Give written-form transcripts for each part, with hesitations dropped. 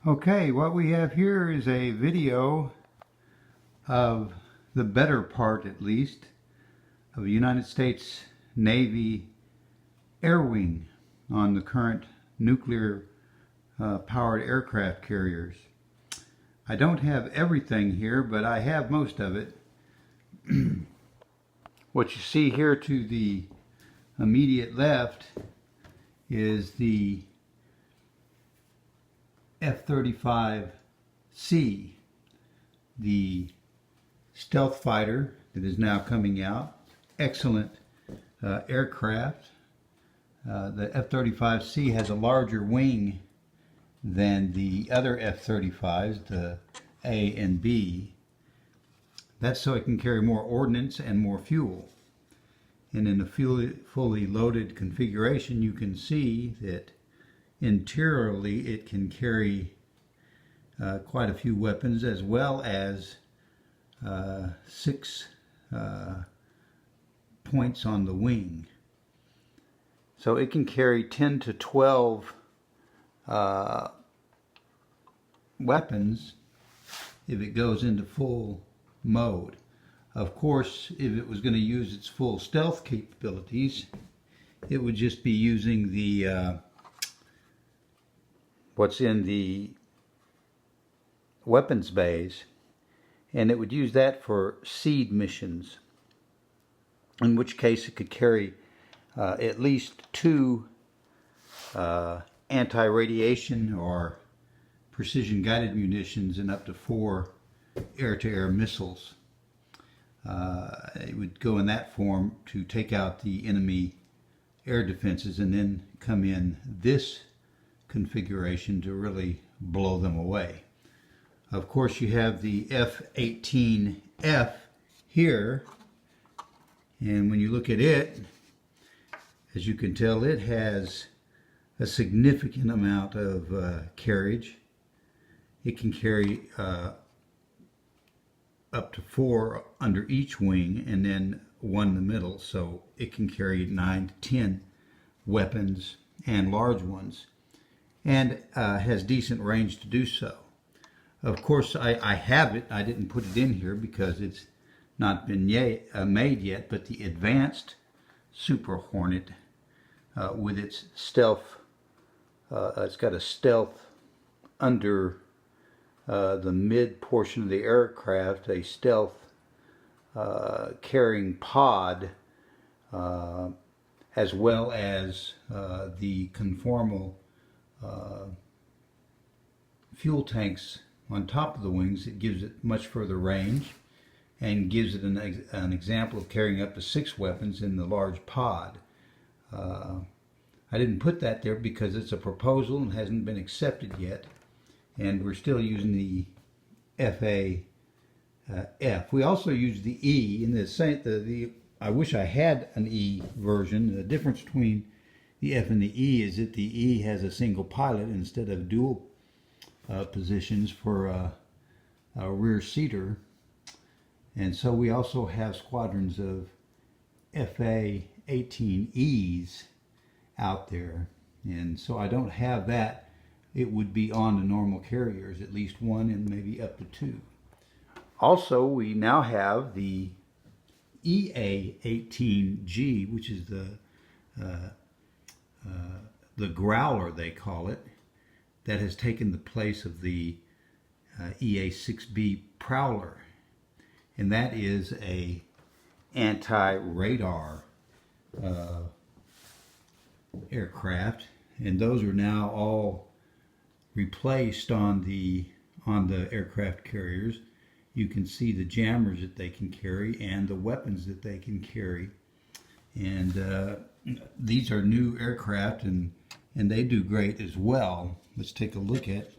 Okay, what we have here is a video of the better part, at least, of the United States Navy air wing on the current nuclear powered aircraft carriers. I don't have everything here, but I have most of it. What you see here to the immediate left is the F-35C, the stealth fighter that is now coming out. Excellent aircraft. The F-35C has a larger wing than the other F-35s, the A and B. That's so it can carry more ordnance and more fuel. And in the fully loaded configuration, you can see that interiorly it can carry quite a few weapons, as well as 6 points on the wing. So it can carry 10 to 12 weapons if it goes into full mode. Of course, if it was going to use its full stealth capabilities, it would just be using the what's in the weapons bays, and it would use that for seed missions, in which case it could carry at least 2 anti-radiation or precision guided munitions and up to 4 air-to-air missiles. It would go in that form to take out the enemy air defenses and then come in this configuration to really blow them away. Of course, you have the F-18F here, and when you look at it, as you can tell, it has a significant amount of carriage. It can carry up to 4 under each wing and then 1 in the middle, so it can carry 9 to 10 weapons and large ones, and has decent range to do so. Of course, I have it. I didn't put it in here because it's not been made yet, but the advanced Super Hornet with its stealth, it's got a stealth under the mid portion of the aircraft, a stealth carrying pod, as well as the conformal fuel tanks on top of the wings. It gives it much further range and gives it an example of carrying up to 6 weapons in the large pod. I didn't put that there because it's a proposal and hasn't been accepted yet, and we're still using the FAF. We also use the E in the I wish I had an E version. The difference between the F and the E is that the E has a single pilot instead of dual positions for a rear seater, and so we also have squadrons of FA-18Es out there, and so I don't have that. It would be on the normal carriers, at least 1 and maybe up to 2. Also, we now have the EA-18G, which is the Growler, they call it, that has taken the place of the EA-6B Prowler, and that is a anti-radar aircraft, and those are now all replaced on the aircraft carriers. You can see the jammers that they can carry and the weapons that they can carry, and these are new aircraft, and they do great as well. Let's take a look at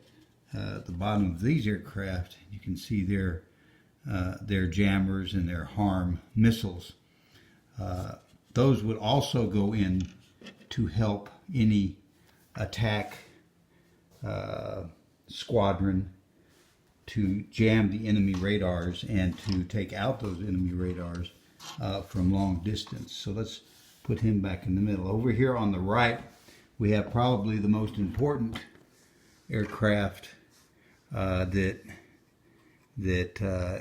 the bottom of these aircraft. You can see their jammers and their HARM missiles. Those would also go in to help any attack squadron to jam the enemy radars and to take out those enemy radars from long distance. So let's put him back in the middle. Over here on the right, we have probably the most important aircraft that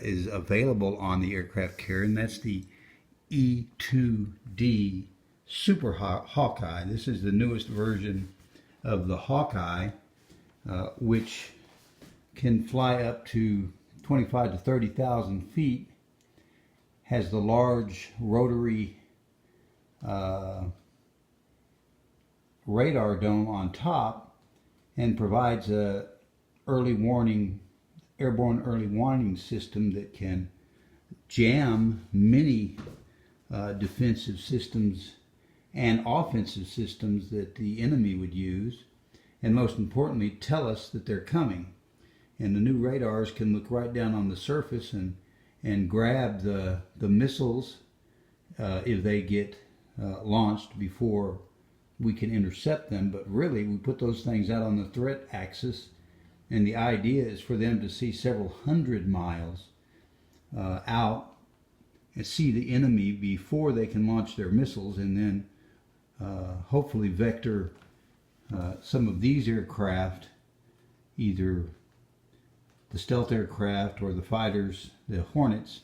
is available on the aircraft carrier, and that's the E-2D Super Hawkeye. This is the newest version of the Hawkeye, which can fly up to 25 to 30,000 feet, has the large rotary radar dome on top, and provides a airborne early warning system that can jam many defensive systems and offensive systems that the enemy would use, and most importantly tell us that they're coming. And the new radars can look right down on the surface and grab the missiles if they get launched before we can intercept them. But really, we put those things out on the threat axis, and the idea is for them to see several hundred miles out and see the enemy before they can launch their missiles, and then hopefully vector some of these aircraft, either the stealth aircraft or the fighters, the Hornets,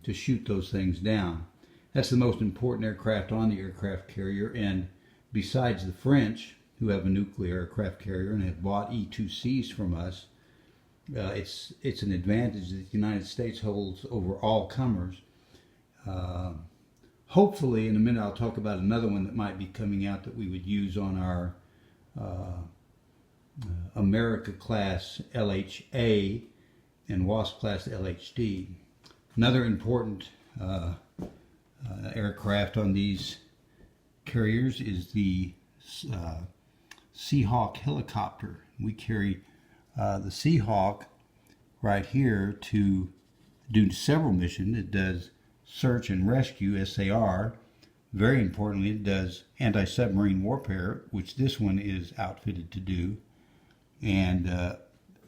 to shoot those things down. That's the most important aircraft on the aircraft carrier, and besides the French, who have a nuclear aircraft carrier and have bought E-2Cs from us, it's an advantage that the United States holds over all comers. Hopefully, in a minute, I'll talk about another one that might be coming out that we would use on our America-class LHA and WASP-class LHD. Another important aircraft on these carriers is the Seahawk helicopter. We carry the Seahawk right here to do several missions. It does search and rescue, SAR. Very importantly, it does anti-submarine warfare, which this one is outfitted to do. And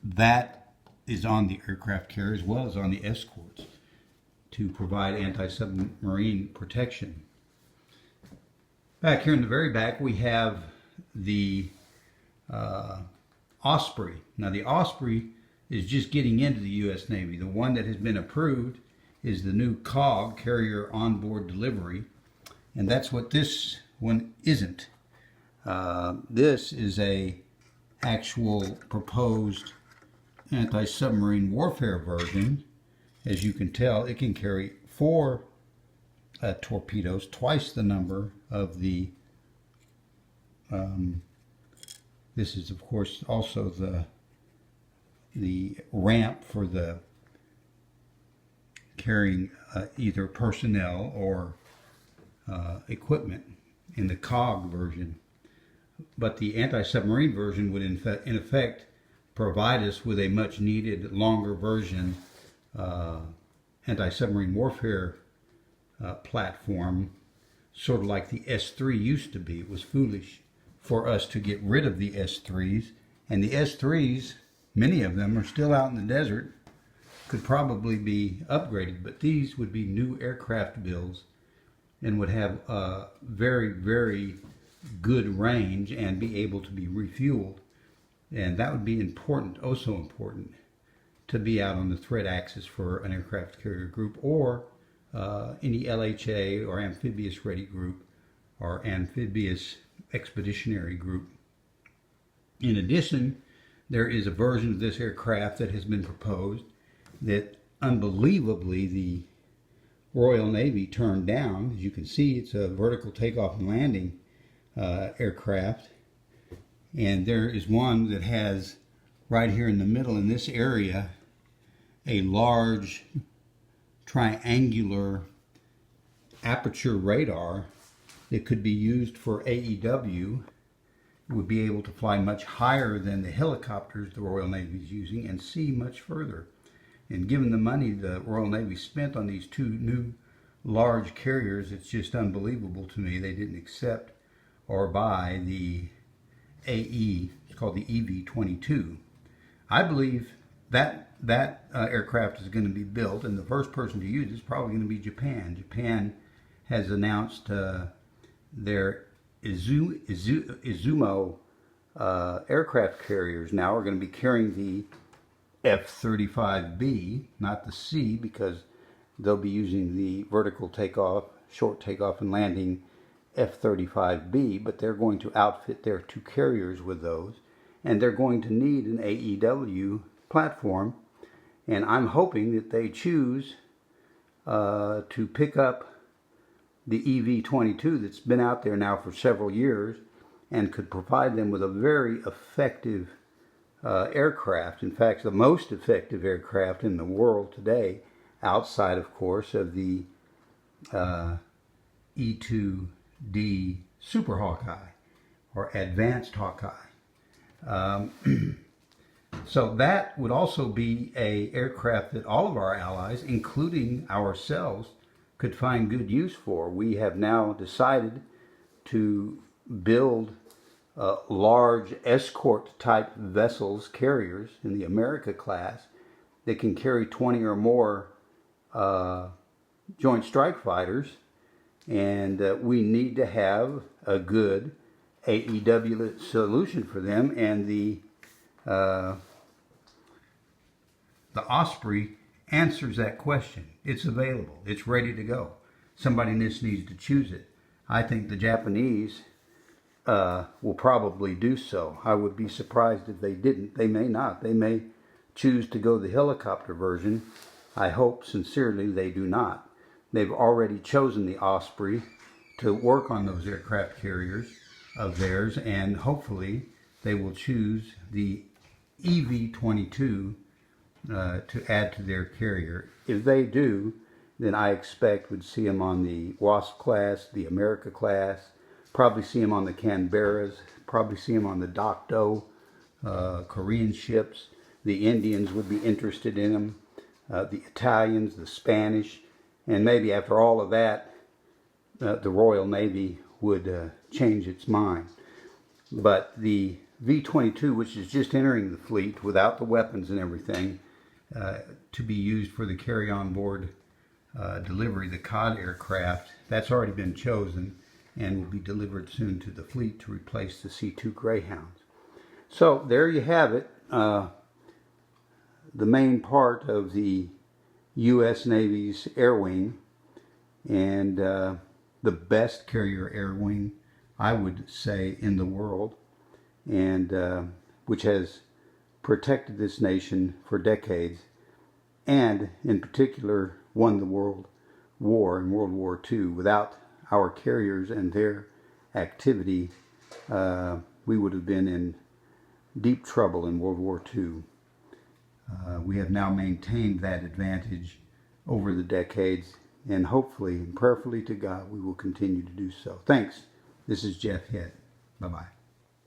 that is on the aircraft carrier as well as on the escorts to provide anti-submarine protection. Back here in the very back, we have the Osprey. Now, the Osprey is just getting into the U.S. Navy. The one that has been approved is the new COG, Carrier Onboard Delivery, and that's what this one isn't. This is a actual proposed anti-submarine warfare version. As you can tell, it can carry 4 torpedoes, twice the number of the this is of course also the ramp for the carrying either personnel or equipment in the COG version. But the anti-submarine version would in effect provide us with a much needed longer version anti-submarine warfare platform, sort of like the S3 used to be. It was foolish for us to get rid of the S3s, and the S3s, many of them are still out in the desert, could probably be upgraded, but these would be new aircraft builds and would have a very, very good range and be able to be refueled. And that would be important, oh so important, to be out on the threat axis for an aircraft carrier group or any LHA or amphibious ready group or amphibious expeditionary group. In addition, there is a version of this aircraft that has been proposed that unbelievably the Royal Navy turned down. As you can see, it's a vertical takeoff and landing aircraft, and there is one that has right here in the middle in this area a large triangular aperture radar that could be used for AEW. It would be able to fly much higher than the helicopters the Royal Navy is using and see much further. And given the money the Royal Navy spent on these 2 new large carriers, it's just unbelievable to me they didn't accept or buy the AE, it's called the EV-22. I believe that aircraft is going to be built, and the first person to use it is probably going to be Japan. Japan has announced their Izumo aircraft carriers now are going to be carrying the F-35B, not the C, because they'll be using the vertical takeoff, short takeoff and landing F-35B, but they're going to outfit their two carriers with those, and they're going to need an AEW platform, and I'm hoping that they choose to pick up the EV-22 that's been out there now for several years and could provide them with a very effective aircraft. In fact, the most effective aircraft in the world today, outside, of course, of the E-2D Super Hawkeye or Advanced Hawkeye. So that would also be an aircraft that all of our allies, including ourselves, could find good use for. We have now decided to build large escort type vessels, carriers in the America class that can carry 20 or more Joint Strike Fighters, and we need to have a good AEW solution for them, and the Osprey answers that question. It's available. It's ready to go. Somebody just needs to choose it. I think the Japanese will probably do so. I would be surprised if they didn't. They may not. They may choose to go the helicopter version. I hope sincerely they do not. They've already chosen the Osprey to work on those aircraft carriers of theirs, and hopefully they will choose the EV-22 to add to their carrier. If they do, then I expect we'd see them on the Wasp class, the America class, probably see them on the Canberras, probably see them on the Dokdo Korean ships. The Indians would be interested in them, the Italians, the Spanish, and maybe after all of that, the Royal Navy would change its mind. But the V-22, which is just entering the fleet without the weapons and everything, to be used for the carry-on board delivery, the COD aircraft, that's already been chosen and will be delivered soon to the fleet to replace the C-2 Greyhounds. So there you have it, the main part of the U.S. Navy's air wing, and the best carrier air wing, I would say, in the world, and which has protected this nation for decades, and in particular won the World War in World War II. Without our carriers and their activity, we would have been in deep trouble in World War II. We have now maintained that advantage over the decades, and hopefully and prayerfully to God we will continue to do so. Thanks. This is Jeff Hitt. Bye-bye.